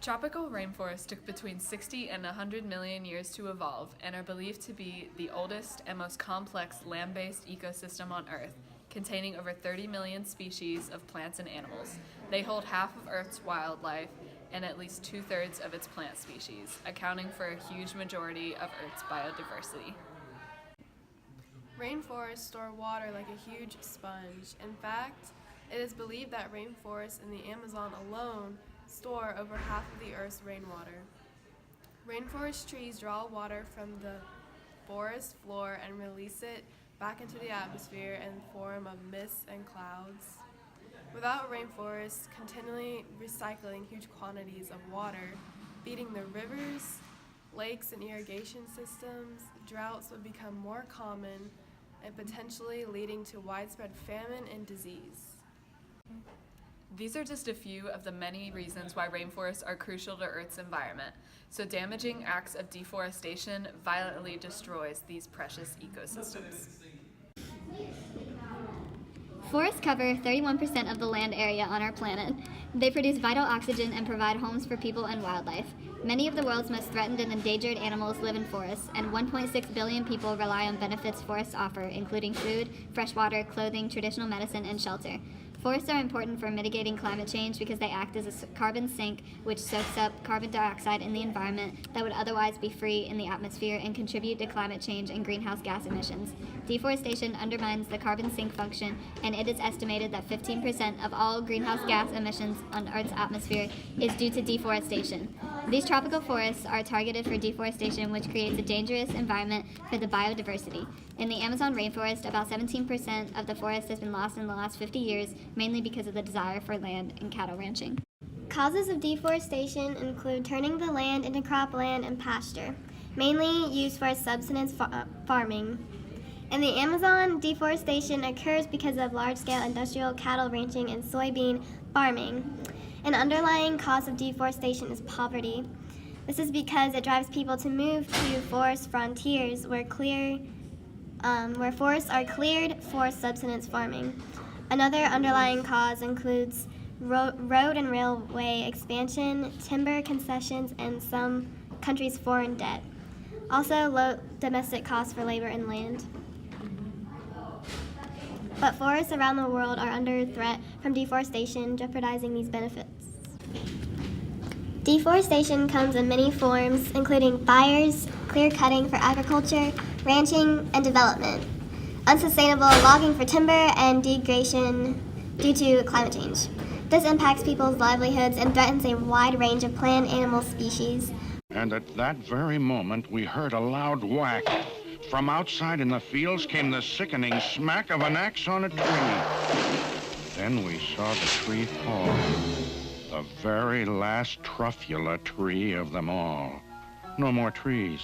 Tropical rainforests took between 60 and 100 million years to evolve and are believed to be the oldest and most complex land-based ecosystem on Earth, containing over 30 million species of plants and animals. They hold half of Earth's wildlife and at least 2/3 of its plant species, accounting for a huge majority of Earth's biodiversity. Rainforests store water like a huge sponge. In fact, it is believed that rainforests in the Amazon alone store over half of the Earth's rainwater. Rainforest trees draw water from the forest floor and release it back into the atmosphere in the form of mist and clouds. Without rainforests continually recycling huge quantities of water, feeding the rivers, lakes, and irrigation systems, droughts would become more common and potentially leading to widespread famine and disease. These are just a few of the many reasons why rainforests are crucial to Earth's environment. So damaging acts of deforestation violently destroys these precious ecosystems. Forests cover 31% of the land area on our planet. They produce vital oxygen and provide homes for people and wildlife. Many of the world's most threatened and endangered animals live in forests, and 1.6 billion people rely on benefits forests offer, including food, fresh water, clothing, traditional medicine, and shelter. Forests are important for mitigating climate change because they act as a carbon sink which soaks up carbon dioxide in the environment that would otherwise be free in the atmosphere and contribute to climate change and greenhouse gas emissions. Deforestation undermines the carbon sink function, and it is estimated that 15% of all greenhouse gas emissions on Earth's atmosphere is due to deforestation. These tropical forests are targeted for deforestation, which creates a dangerous environment for the biodiversity. In the Amazon rainforest, about 17% of the forest has been lost in the last 50 years, mainly because of the desire for land and cattle ranching. Causes of deforestation include turning the land into cropland and pasture, mainly used for subsistence farming. In the Amazon, deforestation occurs because of large-scale industrial cattle ranching and soybean farming. An underlying cause of deforestation is poverty. This is because it drives people to move to forest frontiers where forests are cleared for subsistence farming. Another underlying cause includes road and railway expansion, timber concessions, and some countries' foreign debt. Also, low domestic costs for labor and land. But forests around the world are under threat from deforestation, jeopardizing these benefits. Deforestation comes in many forms, including fires, clear cutting for agriculture, ranching, and development, unsustainable logging for timber, and degradation due to climate change. This impacts people's livelihoods and threatens a wide range of plant and animal species. And at that very moment, we heard a loud whack. From outside in the fields came the sickening smack of an axe on a tree. Then we saw the tree fall. The very last truffula tree of them all. No more trees.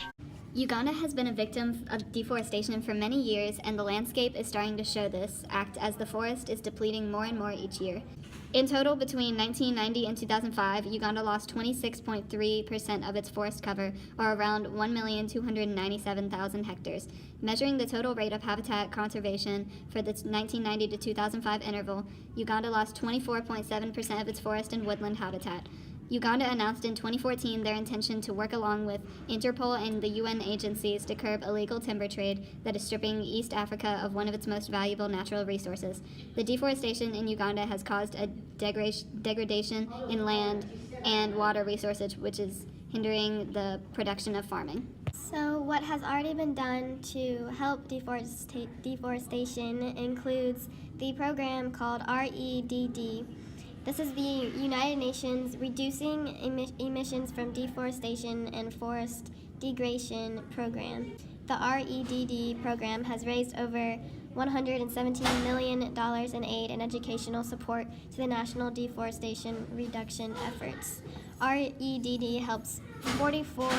Uganda has been a victim of deforestation for many years, and the landscape is starting to show this act as the forest is depleting more and more each year. In total, between 1990 and 2005, Uganda lost 26.3% of its forest cover, or around 1,297,000 hectares. Measuring the total rate of habitat conservation for the 1990 to 2005 interval, Uganda lost 24.7% of its forest and woodland habitat. Uganda announced in 2014 their intention to work along with Interpol and the UN agencies to curb illegal timber trade that is stripping East Africa of one of its most valuable natural resources. The deforestation in Uganda has caused a degradation in land and water resources, which is hindering the production of farming. So what has already been done to help deforestation includes the program called REDD. This is the United Nations Reducing Emissions from Deforestation and Forest Degradation Program. The REDD program has raised over $117 million in aid and educational support to the national deforestation reduction efforts. REDD helps 44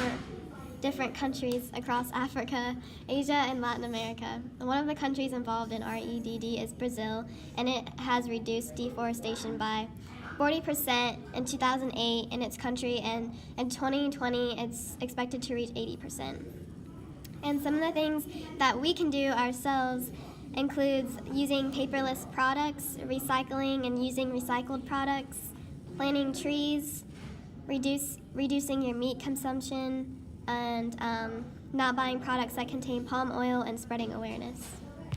different countries across Africa, Asia, and Latin America. One of the countries involved in REDD is Brazil, and it has reduced deforestation by 40% in 2008 in its country, and in 2020 it's expected to reach 80%. And some of the things that we can do ourselves includes using paperless products, recycling and using recycled products, planting trees, reducing your meat consumption, and not buying products that contain palm oil, and spreading awareness.